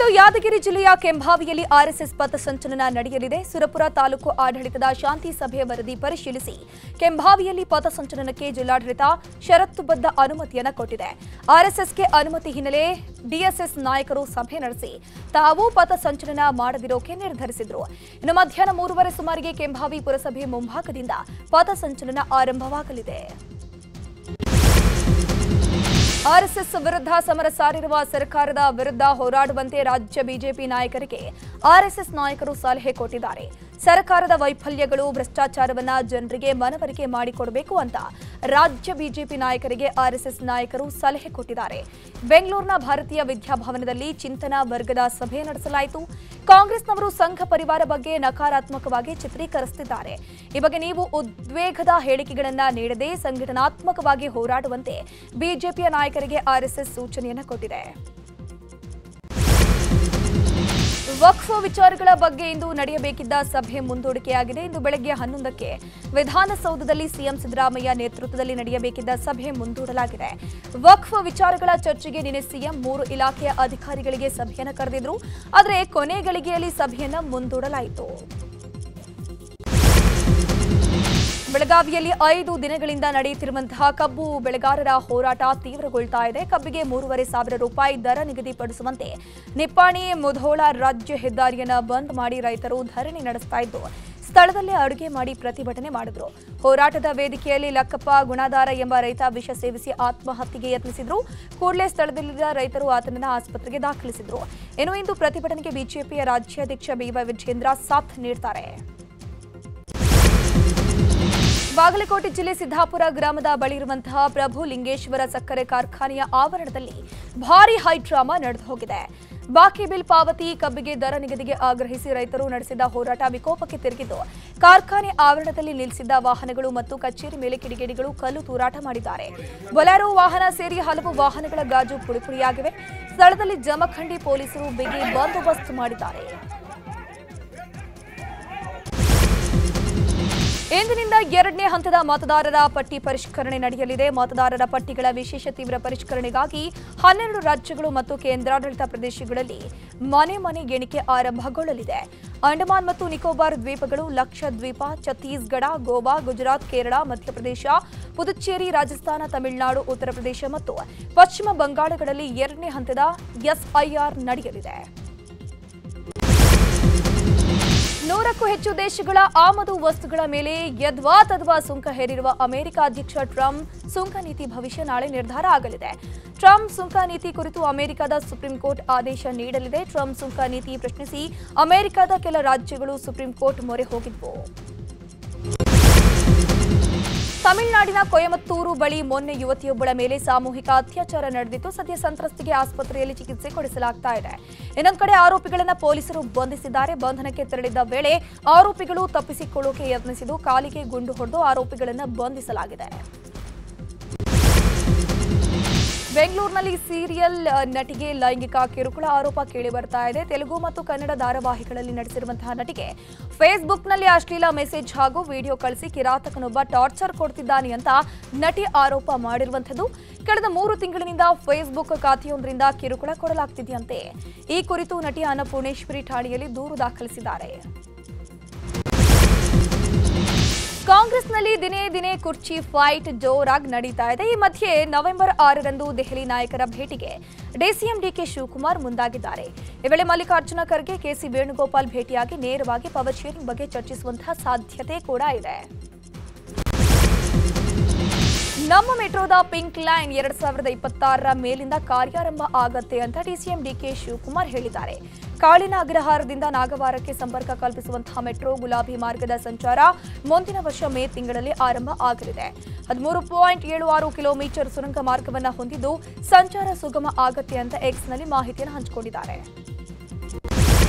ಇಂದು ಯಾದಗಿರಿ ಜಿಲ್ಲೆಯ ಕೆಂಭಾವಿಯಲ್ಲಿ ಆರ್ಎಸ್ಎಸ್ ಪಥಸಂಚಲನ ನಡೆಯಲಿದೆ. ಸುರಪುರ ತಾಲೂಕು ಆಡಳಿತದ ಶಾಂತಿ ಸಭೆ ವರದಿ ಪರಿಶೀಲಿಸಿ ಕೆಂಭಾವಿಯಲ್ಲಿ ಪಥಸಂಚಲನಕ್ಕೆ ಜಿಲ್ಲಾಡಳಿತ ಷರತ್ತುಬದ್ಧ ಅನುಮತಿಯನ್ನು ಕೊಟ್ಟಿದೆ. ಆರ್ಎಸ್ಎಸ್ಗೆ ಅನುಮತಿ ಹಿನ್ನೆಲೆ ಡಿಎಸ್ಎಸ್ ನಾಯಕರು ಸಭೆ ನಡೆಸಿ ತಾವು ಪಥಸಂಚಲನ ಮಾಡದಿರೋಕೆ ನಿರ್ಧರಿಸಿದ್ರು. ಇನ್ನು ಮಧ್ಯಾಹ್ನ 3:30 ಸುಮಾರಿಗೆ ಕೆಂಭಾವಿ ಪುರಸಭೆ ಮುಂಭಾಗದಿಂದ ಪಥಸಂಚಲನ ಆರಂಭವಾಗಲಿದೆ. ಆರ್ಎಸ್ಎಸ್ ವಿರುದ್ಧ ಸಮರ ಸಾರಿರುವ ಸರ್ಕಾರದ ವಿರುದ್ಧ ಹೋರಾಡುವಂತೆ ರಾಜ್ಯ ಬಿಜೆಪಿ ನಾಯಕರಿಗೆ ಆರ್ಎಸ್ಎಸ್ ನಾಯಕರು ಸಲಹೆ ಕೊಟ್ಟಿದ್ದಾರೆ. ಸರ್ಕಾರದ ವೈಫಲ್ಯಗಳು, ಭ್ರಷ್ಟಾಚಾರವನ್ನ ಜನರಿಗೆ ಮನವರಿಕೆ ಮಾಡಿಕೊಡಬೇಕು ಅಂತ ರಾಜ್ಯ ಬಿಜೆಪಿ ನಾಯಕರಿಗೆ ಆರ್ಎಸ್ಎಸ್ ನಾಯಕರು ಸಲಹೆ ಕೊಟ್ಟಿದ್ದಾರೆ. ಬೆಂಗಳೂರಿನ ಭಾರತೀಯ ವಿದ್ಯಾಭವನದಲ್ಲಿ ಚಿಂತನಾ ವರ್ಗದ ಸಭೆ ನಡೆಸಲಾಯಿತು. ಕಾಂಗ್ರೆಸ್ನವರು ಸಂಘ ಪರಿವಾರ ಬಗ್ಗೆ ನಕಾರಾತ್ಮಕವಾಗಿ ಚಿತ್ರೀಕರಿಸುತ್ತಿದ್ದಾರೆ. ಈ ಬಗ್ಗೆ ನೀವು ಉದ್ವೇಗದ ಹೇಳಿಕೆಗಳನ್ನು ನೀಡದೆ ಸಂಘಟನಾತ್ಮಕವಾಗಿ ಹೋರಾಡುವಂತೆ ಬಿಜೆಪಿಯ ನಾಯಕರಿಗೆ ಆರ್ಎಸ್ಎಸ್ ಸೂಚನೆಯನ್ನು ಕೊಟ್ಟಿದೆ. ವಕ್ಫ್ ವಿಚಾರಗಳ ಬಗ್ಗೆ ಇಂದು ನಡೆಯಬೇಕಿದ್ದ ಸಭೆ ಮುಂದೂಡಿಕೆಯಾಗಿದೆ. ಇಂದು ಬೆಳಗ್ಗೆ 11ಕ್ಕೆ ವಿಧಾನಸೌಧದಲ್ಲಿ ಸಿಎಂ ಸಿದ್ದರಾಮಯ್ಯ ನೇತೃತ್ವದಲ್ಲಿ ನಡೆಯಬೇಕಿದ್ದ ಸಭೆ ಮುಂದೂಡಲಾಗಿದೆ. ವಕ್ಫ್ ವಿಚಾರಗಳ ಚರ್ಚೆಗೆ ನಿನ್ನೆ ಸಿಎಂ 3 ಇಲಾಖೆಯ ಅಧಿಕಾರಿಗಳಿಗೆ ಸಭೆಯನ್ನು ಕರೆದಿದ್ರು. ಆದರೆ ಕೊನೆ ಗಳಿಗೆಯಲ್ಲಿ ಸಭೆಯನ್ನು ಮುಂದೂಡಲಾಯಿತು. ಬೆಳಗಾವಿಯಲ್ಲಿ 5 ದಿನಗಳಿಂದ ನಡೆಯುತ್ತಿರುವಂತಹ ಕಬ್ಬು ಬೆಳೆಗಾರರ ಹೋರಾಟ ತೀವ್ರಗೊಳ್ತಾ ಇದೆ. ಕಬ್ಬಿಗೆ 3,500 ರೂಪಾಯಿ ದರ ನಿಗದಿಪಡಿಸುವಂತೆ ನಿಪ್ಪಾಣಿ ಮುಧೋಳ ರಾಜ್ಯ ಹೆದ್ದಾರಿಯನ್ನು ಬಂದ್ ಮಾಡಿ ರೈತರು ಧರಣಿ ನಡೆಸ್ತಾ ಇದ್ದು, ಸ್ಥಳದಲ್ಲೇ ಅಡುಗೆ ಮಾಡಿ ಪ್ರತಿಭಟನೆ ಮಾಡಿದ್ರು. ಹೋರಾಟದ ವೇದಿಕೆಯಲ್ಲಿ ಲಕ್ಕಪ್ಪ ಗುಣಾಧಾರ ಎಂಬ ರೈತ ವಿಷ ಸೇವಿಸಿ ಆತ್ಮಹತ್ಯೆಗೆ ಯತ್ನಿಸಿದ್ರು. ಕೂಡಲೇ ಸ್ಥಳದಲ್ಲಿದ್ದ ರೈತರು ಆತನನ್ನು ಆಸ್ಪತ್ರೆಗೆ ದಾಖಲಿಸಿದ್ರು. ಇನ್ನು ಇಂದು ಪ್ರತಿಭಟನೆಗೆ ಬಿಜೆಪಿಯ ರಾಜ್ಯಾಧ್ಯಕ್ಷ ಬಿವೈ ವಿಜೇಂದ್ರ ಸಾಥ್ ನೀಡುತ್ತಾರೆ. ಬಾಗಲಕೋಟೆ ಜಿಲ್ಲೆ ಸಿದ್ದಾಪುರ ಗ್ರಾಮದ ಬಳಿ ಇರುವಂತಹ ಪ್ರಭು ಲಿಂಗೇಶ್ವರ ಸಕ್ಕರೆ ಕಾರ್ಖಾನೆಯ ಆವರಣದಲ್ಲಿ ಭಾರೀ ಹೈಡ್ರಾಮಾ ನಡೆದು ಹೋಗಿದೆ. ಬಾಕಿ ಬಿಲ್ ಪಾವತಿ, ಕಬ್ಬಿಗೆ ದರ ನಿಗದಿಗೆ ಆಗ್ರಹಿಸಿ ರೈತರು ನಡೆಸಿದ ಹೋರಾಟ ವಿಕೋಪಕ್ಕೆ ತಿರುಗಿದ್ದು, ಕಾರ್ಖಾನೆ ಆವರಣದಲ್ಲಿ ನಿಲ್ಲಿಸಿದ್ದ ವಾಹನಗಳು ಮತ್ತು ಕಚೇರಿ ಮೇಲೆ ಕಿಡಿಗೇಡಿಗಳು ಕಲ್ಲು ತೂರಾಟ ಮಾಡಿದ್ದಾರೆ. ಬೊಲೆರೋ ವಾಹನ ಸೇರಿ ಹಲವು ವಾಹನಗಳ ಗಾಜು ಪುಡಿಪುಡಿಯಾಗಿವೆ. ಸ್ಥಳದಲ್ಲಿ ಜಮಖಂಡಿ ಪೊಲೀಸರು ಬಿಗಿ ಬಂದೋಬಸ್ತ್ ಮಾಡಿದ್ದಾರೆ. ಇಂದಿನಿಂದ 2ನೇ ಹಂತದ ಮತದಾರರ ಪಟ್ಟಿ ಪರಿಷ್ಕರಣೆ ನಡೆಯಲಿದೆ. ಮತದಾರರ ಪಟ್ಟಿಗಳ ವಿಶೇಷ ತೀವ್ರ ಪರಿಷ್ಕರಣೆಗಾಗಿ 12 ರಾಜ್ಯಗಳು ಮತ್ತು ಕೇಂದ್ರಾಡಳಿತ ಪ್ರದೇಶಗಳಲ್ಲಿ ಮನೆ ಮನೆ ಎಣಿಕೆ ಆರಂಭಗೊಳ್ಳಲಿದೆ. ಅಂಡಮಾನ್ ಮತ್ತು ನಿಕೋಬಾರ್ ದ್ವೀಪಗಳು, ಲಕ್ಷದ್ವೀಪ, ಛತ್ತೀಸ್ಗಢ, ಗೋವಾ, ಗುಜರಾತ್, ಕೇರಳ, ಮಧ್ಯಪ್ರದೇಶ, ಪುದುಚೇರಿ, ರಾಜಸ್ಥಾನ, ತಮಿಳುನಾಡು, ಉತ್ತರ ಪ್ರದೇಶ ಮತ್ತು ಪಶ್ಚಿಮ ಬಂಗಾಳಗಳಲ್ಲಿ 2ನೇ ಹಂತದ ಎಸ್ಐಆರ್ ನಡೆಯಲಿದೆ. 100ಕ್ಕೂ ಹೆಚ್ಚು ದೇಶಗಳ ಆಮದು ವಸ್ತುಗಳ ಮೇಲೆ ಯದ್ವಾತದ್ವಾ ಸುಂಕ ಹೇರಿರುವ ಅಮೆರಿಕ ಅಧ್ಯಕ್ಷ ಟ್ರಂಪ್ ಸುಂಕ ನೀತಿ ಭವಿಷ್ಯ ನಾಳೆ ನಿರ್ಧಾರ ಆಗಲಿದೆ. ಟ್ರಂಪ್ ಸುಂಕ ನೀತಿ ಕುರಿತು ಅಮೆರಿಕದ ಸುಪ್ರೀಂ ಕೋರ್ಟ್ ಆದೇಶ ನೀಡಲಿದೆ. ಟ್ರಂಪ್ ಸುಂಕ ನೀತಿ ಪ್ರಶ್ನಿಸಿ ಅಮೆರಿಕದ ಕೆಲ ರಾಜ್ಯಗಳು ಸುಪ್ರೀಂ ಕೋರ್ಟ್ ಮೊರೆ ಹೋಗಿದ್ವು. ತಮಿಳುನಾಡಿನ ಕೊಯಮತ್ತೂರು ಬಳಿ ಮೊನ್ನೆ ಯುವತಿಯೊಬ್ಬಳ ಮೇಲೆ ಸಾಮೂಹಿಕ ಅತ್ಯಾಚಾರ ನಡೆದಿತ್ತು. ಸದ್ಯ ಸಂತ್ರಸ್ತೆಗೆ ಆಸ್ಪತ್ರೆಯಲ್ಲಿ ಚಿಕಿತ್ಸೆ ಕೊಡಿಸಲಾಗ್ತಾ ಇದೆ. ಇನ್ನೊಂದು ಕಡೆ ಆರೋಪಿಗಳನ್ನು ಪೊಲೀಸರು ಬಂಧಿಸಿದ್ದಾರೆ. ಬಂಧನಕ್ಕೆ ತೆರಳಿದ್ದ ವೇಳೆ ಆರೋಪಿಗಳು ತಪ್ಪಿಸಿಕೊಳ್ಳೋಕೆ ಯತ್ನಿಸಿದ್ದು, ಕಾಲಿಗೆ ಗುಂಡು ಹೊಡೆದು ಆರೋಪಿಗಳನ್ನು ಬಂಧಿಸಲಾಗಿದೆ. ಬೆಂಗಳೂರಿನಲ್ಲಿ ಸೀರಿಯಲ್ ನಟಿಗೆ ಲೈಂಗಿಕ ಕಿರುಕುಳ ಆರೋಪ ಕೇಳಿ ಬರ್ತಾ ಇದೆ. ತೆಲುಗು ಮತ್ತು ಕನ್ನಡ ಧಾರಾವಾಹಿಗಳಲ್ಲಿ ನಡೆಸಿರುವಂತಹ ನಟಿಗೆ ಫೇಸ್ಬುಕ್ನಲ್ಲಿ ಅಶ್ಲೀಲ ಮೆಸೇಜ್ ಹಾಗೂ ವಿಡಿಯೋ ಕಳಿಸಿ ಕಿರಾತಕನೊಬ್ಬ ಟಾರ್ಚರ್ ಕೊಡ್ತಿದ್ದಾನೆ ಅಂತ ನಟಿ ಆರೋಪ ಮಾಡಿರುವಂಥದ್ದು. ಕಳೆದ 3 ತಿಂಗಳಿನಿಂದ ಫೇಸ್ಬುಕ್ ಖಾತೆಯೊಂದರಿಂದ ಕಿರುಕುಳ ಕೊಡಲಾಗ್ತಿದೆಯಂತೆ. ಈ ಕುರಿತು ನಟಿ ಅನ್ನಪೂರ್ಣೇಶ್ವರಿ ಠಾಣೆಯಲ್ಲಿ ದೂರು ದಾಖಲಿಸಿದ್ದಾರೆ. ಕಾಂಗ್ರೆಸ್ನಲ್ಲಿ ದಿನೇ ದಿನೇ ಕುರ್ಚಿ ಫೈಟ್ ಜೋರಾಗಿ ನಡೀತಾ ಇದೆ. ಈ ಮಧ್ಯೆ ನವೆಂಬರ್ 6ರಂದು ದೆಹಲಿ ನಾಯಕರ ಭೇಟಿಗೆ ಡಿಸಿಎಂ ಡಿಕೆ ಶಿವಕುಮಾರ್ ಮುಂದಾಗಿದ್ದಾರೆ. ಈ ವೇಳೆ ಮಲ್ಲಿಕಾರ್ಜುನ ಖರ್ಗೆ, ಕೆಸಿ ವೇಣುಗೋಪಾಲ್ ಭೇಟಿಯಾಗಿ ನೇರವಾಗಿ ಪವರ್ ಶೇರಿಂಗ್ ಬಗ್ಗೆ ಚರ್ಚಿಸುವಂತಹ ಸಾಧ್ಯತೆ ಕೂಡ ಇದೆ. ನಮ್ಮ ಮೆಟ್ರೋದ ಪಿಂಕ್ ಲೈನ್ 2026ರ ಮೇಲಿಂದ ಕಾರ್ಯಾರಂಭ ಆಗತ್ತೆ ಅಂತ ಡಿಸಿಎಂ ಡಿಕೆ ಶಿವಕುಮಾರ್ ಹೇಳಿದ್ದಾರೆ. ಕಾಳಿನ ಅಗ್ರಹಾರದಿಂದ ನಾಗವಾರಕ್ಕೆ ಸಂಪರ್ಕ ಕಲ್ಪಿಸುವಂತಹ ಮೆಟ್ರೋ ಗುಲಾಬಿ ಮಾರ್ಗದ ಸಂಚಾರ ಮುಂದಿನ ವರ್ಷ ಮೇ ತಿಂಗಳಲ್ಲಿ ಆರಂಭ ಆಗಲಿದೆ. 13.76 ಕಿಲೋಮೀಟರ್ ಸುರಂಗ ಮಾರ್ಗವನ್ನು ಹೊಂದಿದ್ದು ಸಂಚಾರ ಸುಗಮ ಆಗತ್ತೆ ಅಂತ ಎಕ್ಸ್ನಲ್ಲಿ ಮಾಹಿತಿಯನ್ನು ಹಂಚಿಕೊಂಡಿದ್ದಾರೆ.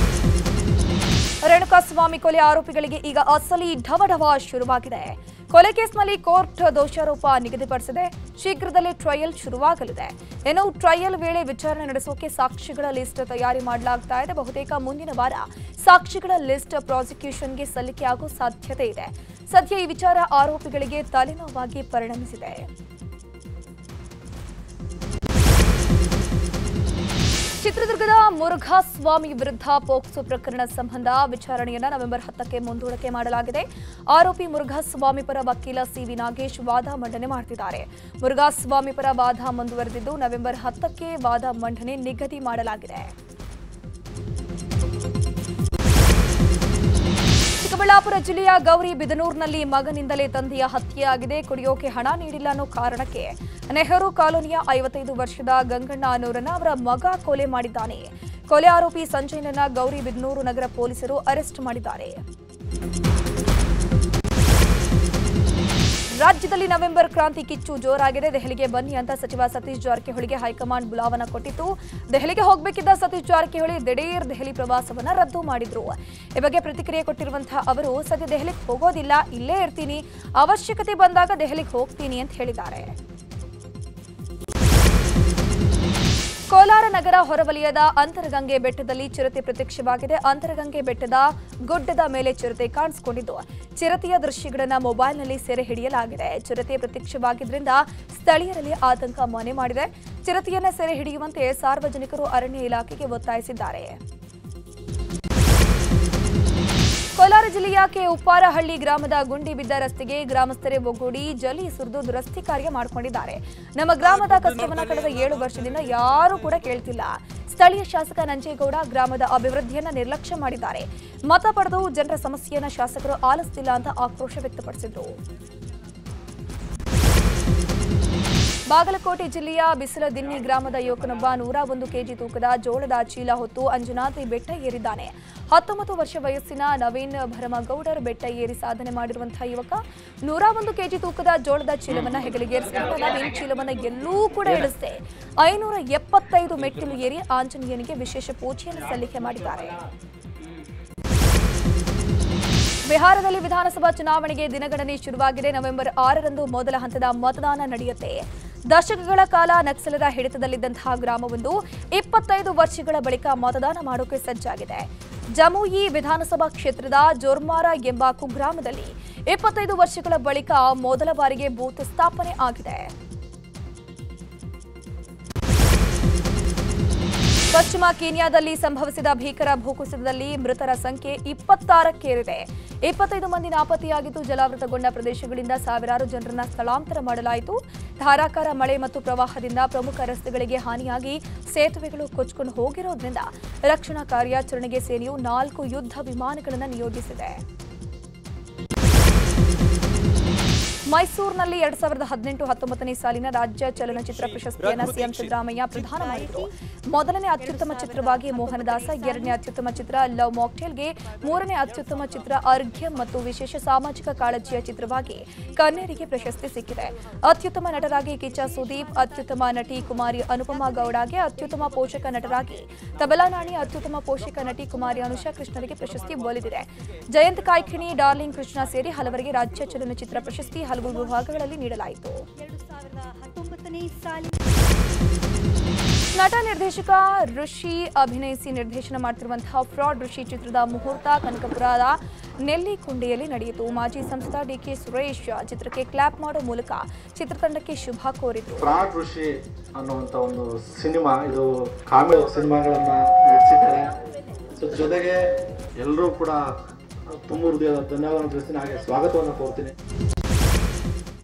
ರೇಣುಕಾಸ್ವಾಮಿ ಕೊಲೆ ಆರೋಪಿಗಳಿಗೆ ಈಗ ಅಸಲಿ ಢವಢವ ಶುರುವಾಗಿದೆ. ಕೊಲೆ ಕೇಸ್ನಲ್ಲಿ ಕೋರ್ಟ್ ದೋಷಾರೋಪ ನಿಗದಿಪಡಿಸಿದೆ. ಶೀಘ್ರದಲ್ಲೇ ಟ್ರಯಲ್ ಶುರುವಾಗಲಿದೆ. ಇನ್ನು ಟ್ರಯಲ್ ವೇಳೆ ವಿಚಾರಣೆ ನಡೆಸೋಕೆ ಸಾಕ್ಷಿಗಳ ಲಿಸ್ಟ್ ತಯಾರಿ ಮಾಡಲಾಗ್ತಾ ಇದೆ. ಬಹುತೇಕ ಮುಂದಿನ ವಾರ ಸಾಕ್ಷಿಗಳ ಲಿಸ್ಟ್ ಪ್ರಾಸಿಕ್ಯೂಷನ್ಗೆ ಸಲ್ಲಿಕೆಯಾಗುವ ಸಾಧ್ಯತೆ ಇದೆ. ಸದ್ಯ ಈ ವಿಚಾರ ಆರೋಪಿಗಳಿಗೆ ತಲೆನೋವಾಗಿ ಪರಿಣಮಿಸಿದೆ. ಚಿತ್ರದುರ್ಗದ ಮುರುಘಾಸ್ವಾಮಿ ವಿರುದ್ಧ ಪೋಕ್ಸೋ ಪ್ರಕರಣ ಸಂಬಂಧ ವಿಚಾರಣೆಯನ್ನು ನವೆಂಬರ್ 10ಕ್ಕೆ ಮುಂದೂಡಿಕೆ ಮಾಡಲಾಗಿದೆ. ಆರೋಪಿ ಮುರುಘಾಸ್ವಾಮಿ ಪರ ವಕೀಲ ಸಿವಿ ನಾಗೇಶ್ ವಾದ ಮಂಡನೆ ಮಾಡುತ್ತಿದ್ದಾರೆ. ಮುರುಘಾಸ್ವಾಮಿ ಪರ ವಾದ ಮುಂದುವರೆದಿದ್ದು ನವೆಂಬರ್ 10ಕ್ಕೆ ವಾದ ಮಂಡನೆ ನಿಗದಿ ಮಾಡಲಾಗಿದೆ. ಚಿಕ್ಕಬಳ್ಳಾಪುರ ಜಿಲ್ಲೆಯ ಗೌರಿಬಿದನೂರಿನಲ್ಲಿ ಮಗನಿಂದಲೇ ತಂದೆಯ ಹತ್ಯೆಯಾಗಿದೆ. ಕುಡಿಯೋಕೆ ಹಣ ನೀಡಿಲ್ಲ ಅನ್ನೋ ಕಾರಣಕ್ಕೆ ನೆಹರು ಕಾಲೋನಿಯ 55 ವರ್ಷದ ಗಂಗಣ್ಣ ಅನ್ನೋರನ್ನ ಅವರ ಮಗ ಕೊಲೆ ಮಾಡಿದ್ದಾನೆ. ಕೊಲೆ ಆರೋಪಿ ಸಂಜಯನನ್ನ ಗೌರಿಬಿದನೂರು ನಗರ ಪೊಲೀಸರು ಅರೆಸ್ಟ್ ಮಾಡಿದ್ದಾರೆ. ರಾಜ್ಯದಲ್ಲಿ ನವೆಂಬರ್ ಕ್ರಾಂತಿ ಕಿಚ್ಚು ಜೋರಾಗಿದೆ. ದೆಹಲಿಗೆ ಬನ್ನಿ ಅಂತ ಸಚಿವ ಸತೀಶ್ ಜಾರಕಿಹೊಳಿಗೆ ಹೈಕಮಾಂಡ್ ಬುಲಾವಣೆ ಕೊಟ್ಟಿತ್ತು. ದೆಹಲಿಗೆ ಹೋಗಬೇಕಿದ್ದ ಸತೀಶ್ ಜಾರಕಿಹೊಳಿ ದಿಢೀರ್ ದೆಹಲಿ ಪ್ರವಾಸವನ್ನ ರದ್ದು ಮಾಡಿದ್ರು. ಈ ಬಗ್ಗೆ ಪ್ರತಿಕ್ರಿಯೆ ಕೊಟ್ಟಿರುವಂತಹ ಅವರು ಸದ್ಯ ದೆಹಲಿಗೆ ಹೋಗೋದಿಲ್ಲ, ಇಲ್ಲೇ ಇರ್ತೀನಿ, ಅವಶ್ಯಕತೆ ಬಂದಾಗ ದೆಹಲಿಗೆ ಹೋಗ್ತೀನಿ ಅಂತ ಹೇಳಿದ್ದಾರೆ. ಕೋಲಾರ ನಗರ ಹೊರವಲಯದ ಅಂತರಗಂಗೆ ಬೆಟ್ಟದಲ್ಲಿ ಚಿರತೆ ಪ್ರತ್ಯಕ್ಷವಾಗಿದೆ. ಅಂತರಗಂಗೆ ಬೆಟ್ಟದ ಗುಡ್ಡದ ಮೇಲೆ ಚಿರತೆ ಕಾಣಿಸಿಕೊಂಡಿದ್ದು ಚಿರತೆಯ ದೃಶ್ಯಗಳನ್ನು ಮೊಬೈಲ್ನಲ್ಲಿ ಸೆರೆ ಹಿಡಿಯಲಾಗಿದೆ. ಚಿರತೆ ಪ್ರತ್ಯಕ್ಷವಾಗಿದ್ದರಿಂದ ಸ್ಥಳೀಯರಲ್ಲಿ ಆತಂಕ ಮನೆ ಮಾಡಿದೆ. ಚಿರತೆಯನ್ನು ಸೆರೆ ಹಿಡಿಯುವಂತೆ ಸಾರ್ವಜನಿಕರು ಅರಣ್ಯ ಇಲಾಖೆಗೆ ಒತ್ತಾಯಿಸಿದ್ದಾರೆ. ಕೋಲಾರ ಜಿಲ್ಲೆಯ ಉಪ್ಪಾರಹಳ್ಳಿ ಗ್ರಾಮದ ಗುಂಡಿ ಬಿದ್ದ ರಸ್ತೆಗೆ ಗ್ರಾಮಸ್ಥರೇ ಒಗ್ಗೂಡಿ ಜಲಿ ಸುರಿದು ದುರಸ್ತಿ ಕಾರ್ಯ ಮಾಡಿಕೊಂಡಿದ್ದಾರೆ. ನಮ್ಮ ಗ್ರಾಮದ ಕಷ್ಟವನ್ನ ಕಳೆದ 7 ವರ್ಷದಿಂದ ಯಾರೂ ಕೂಡ ಕೇಳ್ತಿಲ್ಲ. ಸ್ಥಳೀಯ ಶಾಸಕ ನಂಜೇಗೌಡ ಗ್ರಾಮದ ಅಭಿವೃದ್ಧಿಯನ್ನ ನಿರ್ಲಕ್ಷ್ಯ ಮಾಡಿದ್ದಾರೆ. ಮತ ಪಡೆದು ಜನರ ಸಮಸ್ಯೆಯನ್ನ ಶಾಸಕರು ಆಲಿಸುತ್ತಿಲ್ಲ ಅಂತ ಆಕ್ರೋಶ ವ್ಯಕ್ತಪಡಿಸಿದರು. ಬಾಗಲಕೋಟೆ ಜಿಲ್ಲೆಯ ಬಿಸಲದಿನ್ನಿ ಗ್ರಾಮದ ಯುವಕನೊಬ್ಬ 101 ಕೆಜಿ ತೂಕದ ಜೋಳದ ಚೀಲ ಹೊತ್ತು ಅಂಜನಾದ್ರಿ ಬೆಟ್ಟ ಏರಿದ್ದಾನೆ. 19 ವರ್ಷ ವಯಸ್ಸಿನ ನವೀನ್ ಭರಮಗೌಡರ್ ಬೆಟ್ಟ ಏರಿ ಸಾಧನೆ ಮಾಡಿರುವಂತಹ ಯುವಕ 101 ಕೆಜಿ ತೂಕದ ಜೋಳದ ಚೀಲವನ್ನು ಹೆಗಲಿಗೇರಿಸಿಕೊಂಡ ನವೀನ್ ಚೀಲವನ್ನು ಎಲ್ಲೂ ಕೂಡ ಇಳಿಸದೆ 575 ಮೆಟ್ಟಿಲು ಏರಿ ಆಂಜನೇಯನಿಗೆ ವಿಶೇಷ ಪೂಜೆಯನ್ನು ಸಲ್ಲಿಕೆ ಮಾಡಿದ್ದಾರೆ. ಬಿಹಾರದಲ್ಲಿ ವಿಧಾನಸಭಾ ಚುನಾವಣೆಗೆ ದಿನಗಣನೆ ಶುರುವಾಗಿದೆ. ನವೆಂಬರ್ 6ರಂದು ಮೊದಲ ಹಂತದ ಮತದಾನ ನಡೆಯುತ್ತೆ. ದಶಕಗಳ ಕಾಲ ನಕ್ಸಲರ ಹಿಡಿತದಲ್ಲಿದ್ದಂತಹ ಗ್ರಾಮವೊಂದು 25 ವರ್ಷಗಳ ಬಳಿಕ ಮತದಾನ ಮಾಡೋಕೆ ಸಜ್ಜಾಗಿದೆ. ಜಮುಯಿ ವಿಧಾನಸಭಾ ಕ್ಷೇತ್ರದ ಜೋರ್ಮಾರ ಎಂಬ ಕುಗ್ರಾಮದಲ್ಲಿ 25 ವರ್ಷಗಳ ಬಳಿಕ ಮೊದಲ ಬಾರಿಗೆ ಬೂತ್ ಸ್ಥಾಪನೆ ಆಗಿದೆ. ಪಶ್ಚಿಮ ಕೀನ್ಯಾದಲ್ಲಿ ಸಂಭವಿಸಿದ ಭೀಕರ ಭೂಕುಸಿತದಲ್ಲಿ ಮೃತರ ಸಂಖ್ಯೆ 26ಕ್ಕೇರಿದೆ. 25 ಮಂದಿ ನಾಪತ್ತೆಯಾಗಿದ್ದು ಜಲಾವೃತಗೊಂಡ ಪ್ರದೇಶಗಳಿಂದ ಸಾವಿರಾರು ಜನರನ್ನ ಸ್ಥಳಾಂತರ ಮಾಡಲಾಯಿತು. ಧಾರಾಕಾರ ಮಳೆ ಮತ್ತು ಪ್ರವಾಹದಿಂದ ಪ್ರಮುಖ ರಸ್ತೆಗಳಿಗೆ ಹಾನಿಯಾಗಿ ಸೇತುವೆಗಳು ಕೊಚ್ಚಿಕೊಂಡು ಹೋಗಿರೋದ್ರಿಂದ ರಕ್ಷಣಾ ಕಾರ್ಯಾಚರಣೆಗೆ ಸೇನೆಯು 4 ಯುದ್ಧ ವಿಮಾನಗಳನ್ನು ನಿಯೋಜಿಸಿದೆ. ಮೈಸೂರಿನಲ್ಲಿ 2018-19ನೇ ಸಾಲಿನ ರಾಜ್ಯ ಚಲನಚಿತ್ರ ಪ್ರಶಸ್ತಿಯನ್ನು ಸಿಎಂ ಸಿದ್ದರಾಮಯ್ಯ ಪ್ರದಾನ ಮಾಡಿದರು. ಮೊದಲನೇ ಅತ್ಯುತ್ತಮ ಚಿತ್ರವಾಗಿ ಮೋಹನದಾಸ, 2ನೇ ಅತ್ಯುತ್ತಮ ಚಿತ್ರ ಲವ್ ಮಾಕ್ಟೇಲ್ಗೆ, 3ನೇ ಅತ್ಯುತ್ತಮ ಚಿತ್ರ ಅರ್ಘ್ಯ ಮತ್ತು ವಿಶೇಷ ಸಾಮಾಜಿಕ ಕಾಳಜಿಯ ಚಿತ್ರವಾಗಿ ಕನ್ನೇರಿಗೆ ಪ್ರಶಸ್ತಿ ಸಿಕ್ಕಿದೆ. ಅತ್ಯುತ್ತಮ ನಟರಾಗಿ ಕಿಚ್ಚ ಸುದೀಪ್, ಅತ್ಯುತ್ತಮ ನಟಿ ಕುಮಾರಿ ಅನುಪಮಾ ಗೌಡಗೆ, ಅತ್ಯುತ್ತಮ ಪೋಷಕ ನಟರಾಗಿ ತಬಲಾನಾಣಿ, ಅತ್ಯುತ್ತಮ ಪೋಷಕ ನಟಿ ಕುಮಾರಿ ಅನುಷಾ ಕೃಷ್ಣರಿಗೆ ಪ್ರಶಸ್ತಿ ಒಲಿದಿದೆ. ಜಯಂತ್ ಕಾಯ್ಕಿಣಿ, ಡಾರ್ಲಿಂಗ್ ಕೃಷ್ಣ ಸೇರಿ ಹಲವರಿಗೆ ರಾಜ್ಯ ಚಲನಚಿತ್ರ ಪ್ರಶಸ್ತಿ ಹಲವು ವಿಭಾಗಗಳಲ್ಲಿ ನೀಡಲಾಯಿತು. 2019ನೇ ಸಾಲಿನ ನಟ ನಿರ್ದೇಶಕ ಋಷಿ ಅಭಿನಯಿಸಿ ನಿರ್ದೇಶನ ಮಾಡುತ್ತಿರುವಂತಹ ಫ್ರಾಡ್ ಋಷಿ ಚಿತ್ರದ ಮುಹೂರ್ತ ಕನಕಪುರದ ನೆಲ್ಲಿಕುಂಡೆಯಲ್ಲಿ ನಡೆಯಿತು. ಮಾಜಿ ಸಂಸದ ಡಿಕೆ ಸುರೇಶ್ ಚಿತ್ರಕ್ಕೆ ಕ್ಲಾಪ್ ಮಾಡೋ ಮೂಲಕ ಚಿತ್ರತಂಡಕ್ಕೆ ಶುಭ ಕೋರಿದರು. ಫ್ರಾಡ್ ಋಷಿ ಅನ್ನುವಂಥ ಒಂದು ಸಿನಿಮಾ, ಇದು ಕಾಮಿಡಿ ಸಿನಿಮಾಗಳನ್ನ ನಡೆಸಿದ್ದಾರೆ. ಜೊತೆಗೆ ಎಲ್ಲರೂ ಕೂಡ ತುಂಬ ಹೃದಯದ ಧನ್ಯವಾದ ತಿಳಿಸ್ತೀನಿ, ಹಾಗೆ ಸ್ವಾಗತವನ್ನು ಕೋರ್ತೀನಿ.